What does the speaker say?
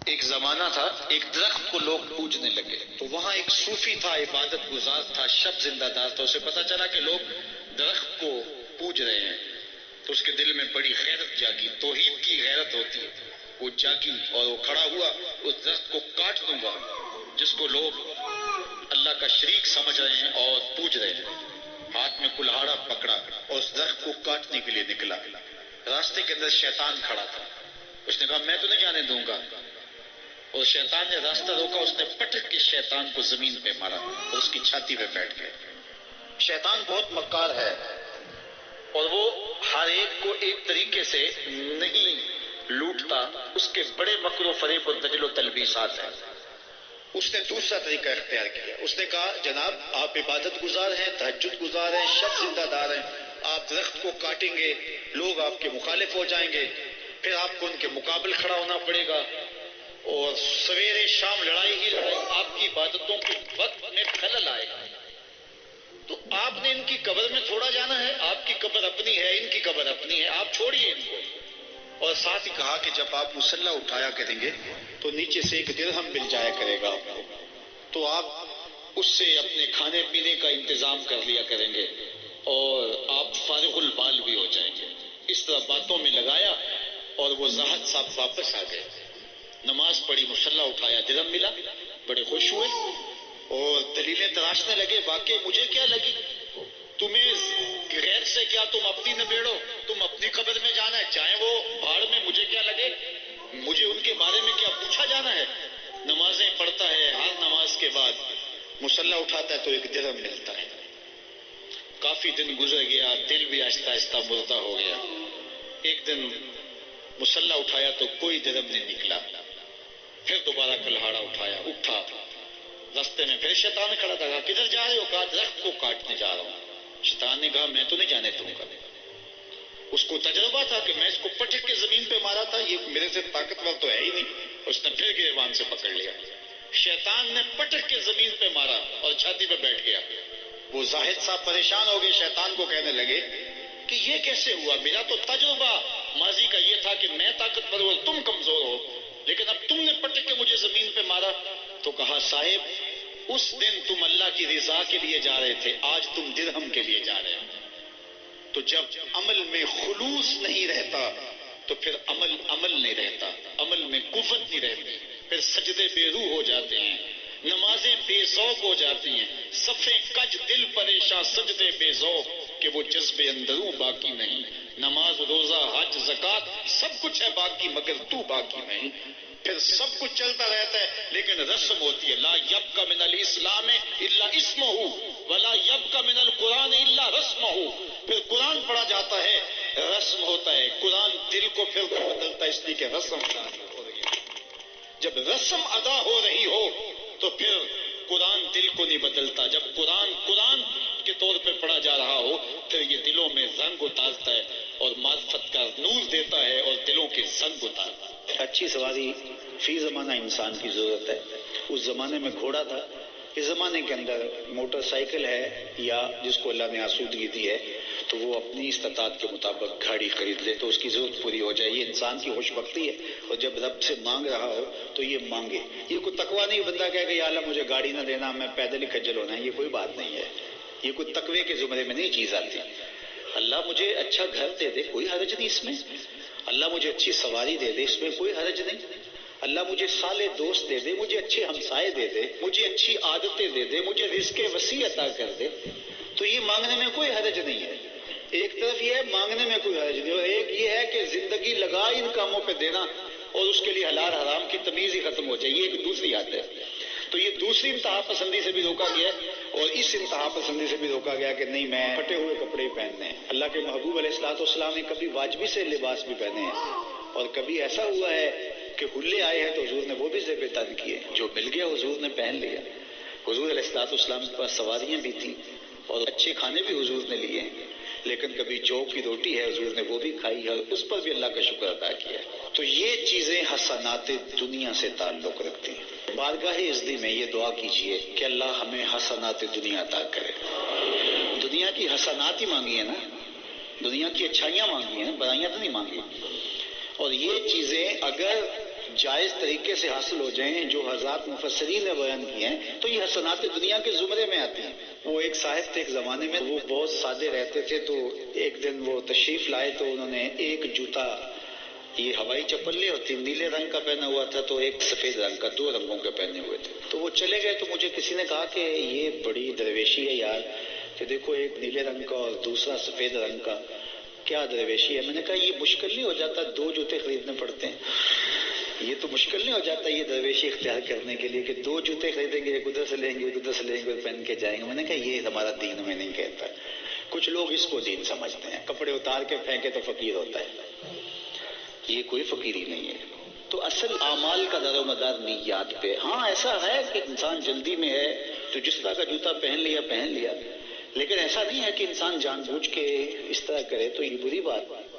ایک زمانہ تھا، ایک درخت کو لوگ پوجنے لگے، تو وہاں ایک صوفی تھا، عبادت گزار تھا، شب زندہ دار تھا. اسے پتا چلا کہ لوگ درخت کو پوج رہے ہیں، تو اس کے دل میں بڑی غیرت جاگی، توحید کی غیرت ہوتی ہے، وہ جاگی اور وہ کھڑا ہوا، اس درخت کو کاٹ دوں گا جس کو لوگ اللہ کا شریک سمجھ رہے ہیں اور پوج رہے ہیں. ہاتھ میں کلہاڑا پکڑا اور اس درخت کو کاٹنے کے لیے نکلا. راستے کے اندر شیطان کھڑا تھا، اس نے کہا میں تو نہیں جانے دوں گا، اور شیطان نے راستہ روکا، اس نے پٹک کے شیطان کو زمین پہ مارا اور اس کی چھاتی پہ بیٹھ گیا. شیطان بہت مکار ہے اور وہ ہر ایک کو ایک طریقے سے نہیں لوٹتا، اس کے بڑے مکر و فریب اور دجل و تلبیسات ہیں. اس نے دوسرا طریقہ اختیار کیا. اس نے کہا جناب آپ عبادت گزار ہیں، تہجد گزار ہیں، شب زندہ دار ہیں، آپ درخت کو کاٹیں گے، لوگ آپ کے مخالف ہو جائیں گے، پھر آپ کو ان کے مقابل کھڑا ہونا پڑے گا اور سویرے شام لڑائی ہی لڑائی، آپ کی عبادتوں کے وقت میں خلل آئے گا. تو آپ نے ان کی قبر میں تھوڑا جانا ہے، آپ کی قبر اپنی ہے، ان کی قبر اپنی ہے، آپ چھوڑیے ان کو. اور ساتھ ہی کہا کہ جب آپ مصلی اٹھایا کریں گے تو نیچے سے ایک درہم مل جایا کرے گا آپ کو، تو آپ اس سے اپنے کھانے پینے کا انتظام کر لیا کریں گے اور آپ فارغ البال بھی ہو جائیں گے. اس طرح باتوں میں لگایا اور وہ زاہد صاحب واپس آ گئے. نماز پڑھی، مصلی اٹھایا، درہم ملا، بڑے خوش ہوئے اور دلیلیں تراشنے لگے. واقعی مجھے کیا لگی، تمہیں غیر سے کیا، تم اپنی نبیڑو، تم اپنی قبر میں جانا ہے، جائیں وہ بھاڑ میں، مجھے کیا لگے، مجھے ان کے بارے میں کیا پوچھا جانا ہے. نمازیں پڑھتا ہے، ہر نماز کے بعد مصلی اٹھاتا ہے تو ایک درہم ملتا ہے. کافی دن گزر گیا، دل بھی آہستہ آہستہ مردہ ہو گیا. ایک دن مصلی اٹھایا تو کوئی درہم نہیں نکلا. پھر دوبارہ کلہاڑا اٹھایا، اٹھا، راستے میں پھر شیطان کھڑا تھا. کہا کدھر جا رہے ہو؟ کہا درخت کو کاٹنے جا رہا ہوں. شیطان نے کہا میں تو نہیں جانے دوں گا. اس کو تجربہ تھا کہ میں اس کو پٹک کے زمین پہ مارا تھا، یہ میرے سے طاقتور تو ہے ہی نہیں. اس نے پھر گریبان سے پکڑ لیا. شیطان نے پٹک کے زمین پہ مارا اور چھاتی پہ بیٹھ گیا. وہ زاہد صاحب پریشان ہو گئے، شیطان کو کہنے لگے کہ یہ کیسے ہوا، میرا تو تجربہ ماضی کا یہ تھا کہ میں طاقتور ہوں اور تم کمزور ہو، لیکن اب تم نے پٹک کے مجھے زمین پہ مارا. تو کہا صاحب اس دن تم اللہ کی رضا کے لیے جا رہے تھے، آج تم درہم کے لیے جا رہے ہو. تو جب عمل میں خلوص نہیں رہتا تو پھر عمل نہیں رہتا، عمل میں قوت نہیں رہتی، پھر سجدے بے روح ہو جاتے ہیں، نمازیں بے ذوق ہو جاتی ہیں، صفیں کج دل پریشاں، سجدے بے ذوق کہ وہ جذبے اندروں باقی نہیں. نماز، روزہ، حج، زکات سب کچھ ہے باقی مگر تو باقی نہیں. پھر سب کچھ چلتا رہتا ہے لیکن رسم ہوتی ہے. لا یبقى من الاسلام الا اسمہ ولا یبقى من القرآن الا رسمہ. پھر قرآن پڑھا جاتا ہے، رسم ہوتا ہے. قرآن دل کو پھر بدلتا ہے اس لیے کہ رسم ادا ہو رہی ہے. جب رسم ادا ہو رہی ہو تو پھر قرآن دل کو نہیں بدلتا. جب قرآن کے طور پہ پڑھا جا رہا ہو پھر یہ دلوں میں رنگ اتارتا ہے اور معرفت کا نور دیتا ہے اور دلوں کے زنگ اتارتا ہے. اچھی سواری فی زمانہ انسان کی ضرورت ہے. اس زمانے میں گھوڑا تھا، اس زمانے کے اندر موٹر سائیکل ہے یا جس کو اللہ نے آسودگی دی ہے تو وہ اپنی استطاعت کے مطابق گاڑی خرید لے تو اس کی ضرورت پوری ہو جائے. یہ انسان کی خوش بختی ہے. اور جب رب سے مانگ رہا ہو تو یہ مانگے. یہ کوئی تقویٰ نہیں بندہ کہے کہ یا اللہ مجھے گاڑی نہ دینا، میں پیدل ہی کھجل ہونا ہے، یہ کوئی بات نہیں ہے. یہ کوئی تقوی کے زمرے میں نہیں چیز آتی. اللہ مجھے اچھا گھر دے دے، کوئی حرج نہیں اس میں. اللہ مجھے اچھی سواری دے دے، اس میں کوئی حرج نہیں. اللہ مجھے صالح دوست دے دے، مجھے اچھے ہمسائے دے دے، مجھے اچھی عادتیں دے دے، مجھے رزق وسیع عطا کر دے، تو یہ مانگنے میں کوئی حرج نہیں ہے. ایک طرف یہ ہے مانگنے میں کوئی حرج نہیں، اور ایک یہ ہے کہ زندگی لگا ان کاموں پہ دینا اور اس کے لیے حلال حرام کی تمیز ہی ختم ہو جائے، یہ ایک دوسری حد ہے. تو یہ دوسری انتہا پسندی سے بھی روکا گیا ہے اور اس انتہا پسندی سے بھی روکا گیا کہ نہیں میں پھٹے ہوئے کپڑے ہی پہننے ہیں. اللہ کے محبوب علیہ الصلوۃ والسلام نے کبھی واجبی سے لباس بھی پہنے ہیں اور کبھی ایسا ہوا ہے کہ حلے آئے ہیں تو حضور نے وہ بھی زیب تن کیے، جو مل گیا حضور نے پہن لیا. حضور علیہ الصلوۃ والسلام کے پاس سواریاں بھی تھیں اور اچھے کھانے بھی حضور نے لیے ہیں، لیکن کبھی جو کی روٹی ہے حضور نے وہ بھی کھائی ہے اور اس پر بھی اللہ کا شکر ادا کیا. تو یہ چیزیں حسنات دنیا سے تعلق رکھتی ہیں. بارگاہ عزتی میں یہ دعا کیجئے کہ اللہ ہمیں حسنات دنیا عطا کرے. دنیا کی حسنات ہی مانگی ہے نا، دنیا کی اچھائیاں مانگی ہیں، برائیاں تو نہیں مانگی. اور یہ چیزیں اگر جائز طریقے سے حاصل ہو جائیں جو حضرات مفسرین نے بیان کیے ہیں تو یہ حسنات دنیا کے زمرے میں آتی ہیں۔ وہ ایک صاحب تھے ایک زمانے میں، وہ بہت سادے رہتے تھے، تو ایک دن وہ تشریف لائے تو انہوں نے ایک جوتا، یہ ہوائی چپل نہیں ہوتی، نیلے رنگ کا پہنا ہوا تھا تو ایک سفید رنگ کا، دو رنگوں کے پہنے ہوئے تھے۔ تو وہ چلے گئے تو مجھے کسی نے کہا کہ یہ بڑی درویشی ہے یار، کہ دیکھو ایک نیلے رنگ کا اور دوسرا سفید رنگ کا، کیا درویشی ہے؟ میں نے کہا یہ مشکل نہیں ہو جاتا دو جوتے خریدنے پڑتے ہیں؟ یہ تو مشکل نہیں ہو جاتا یہ درویشی اختیار کرنے کے لیے کہ دو جوتے خریدیں گے، ایک ادھر سے لیں گے ایک ادھر سے لیں گے، پہن کے جائیں گے؟ میں نے کہا یہ ہمارا دین میں نہیں کہتا۔ کچھ لوگ اس کو دین سمجھتے ہیں، کپڑے اتار کے پھینکے تو فقیر ہوتا ہے، یہ کوئی فقیری نہیں ہے۔ تو اصل اعمال کا دار و مدار نیات پہ۔ ہاں ایسا ہے کہ انسان جلدی میں ہے تو جس طرح کا جوتا پہن لیا، لیکن ایسا نہیں ہے کہ انسان جان بوجھ کے اس طرح کرے، تو یہ بری بات ہے۔